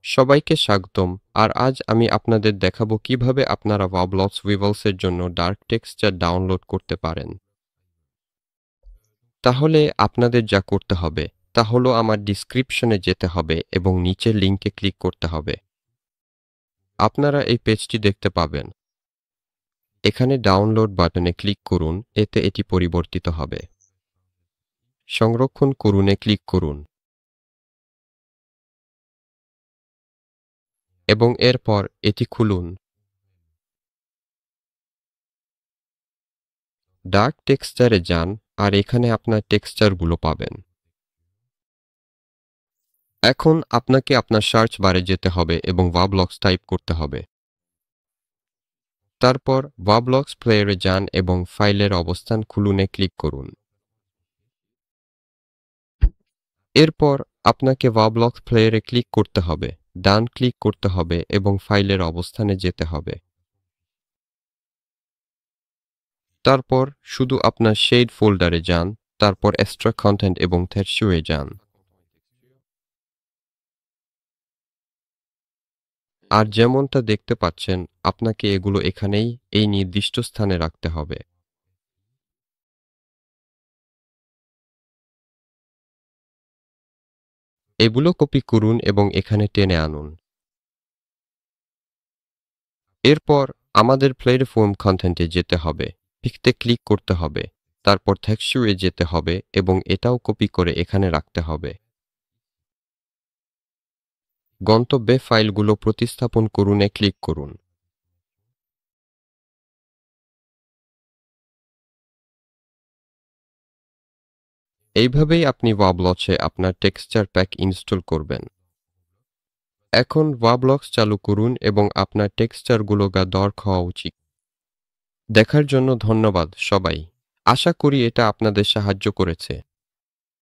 সবাইকে স্বাগতম। আর আজ আমি আপনাদের দেখাবো কিভাবে আপনারা Roblox Weevils এর জন্য ডার্ক টেক্সচার ডাউনলোড করতে পারেন। তাহলে আপনাদের যা করতে হবে তা হলো আমার ডিসক্রিপশনে যেতে হবে এবং নিচের লিংকে ক্লিক করতে হবে। আপনারা এই পেজটি দেখতে পাবেন। এখানে ডাউনলোড বাটনে ক্লিক করুন, এতে এটি পরিবর্তিত হবে। সংরক্ষণ করুনে ক্লিক করুন এবং এরপর এটি খুলুন। ডার্ক টেক্সচারে যান আর এখানে আপনার টেক্সচারগুলো পাবেন। এখন আপনাকে আপনার সার্চ বারে যেতে হবে এবং Roblox টাইপ করতে হবে। তারপর Roblox প্লেয়ারে যান এবং ফাইলের অবস্থান খুলুনে ক্লিক করুন। এরপর আপনাকে Roblox প্লেয়ারে ক্লিক করতে হবে, ডান ক্লিক করতে হবে এবং ফাইলের অবস্থানে যেতে হবে। তারপর শুধু আপনার শেড ফোল্ডারে যান, তারপর এক্সট্রা কন্টেন্ট এবং টেক্সচারে যান। আর যেমনটা দেখতে পাচ্ছেন, আপনাকে এগুলো এখানেই এই নির্দিষ্ট স্থানে রাখতে হবে। এগুলো কপি করুন এবং এখানে টেনে আনুন। এরপর আমাদের প্ল্যাটফর্ম কন্টেন্টে যেতে হবে, পিকতে ক্লিক করতে হবে, তারপর টেক্সচারে যেতে হবে এবং এটাও কপি করে এখানে রাখতে হবে। গন্তব্যে ফাইলগুলো প্রতিস্থাপন করুনে ক্লিক করুন। এইভাবেই আপনি Roblox-এ আপনার টেক্সচার প্যাক ইনস্টল করবেন। এখন Roblox চালু করুন এবং আপনার টেক্সচারগুলো ডার্ক হওয়া উচিত। দেখার জন্য ধন্যবাদ সবাই। আশা করি এটা আপনাদের সাহায্য করেছে।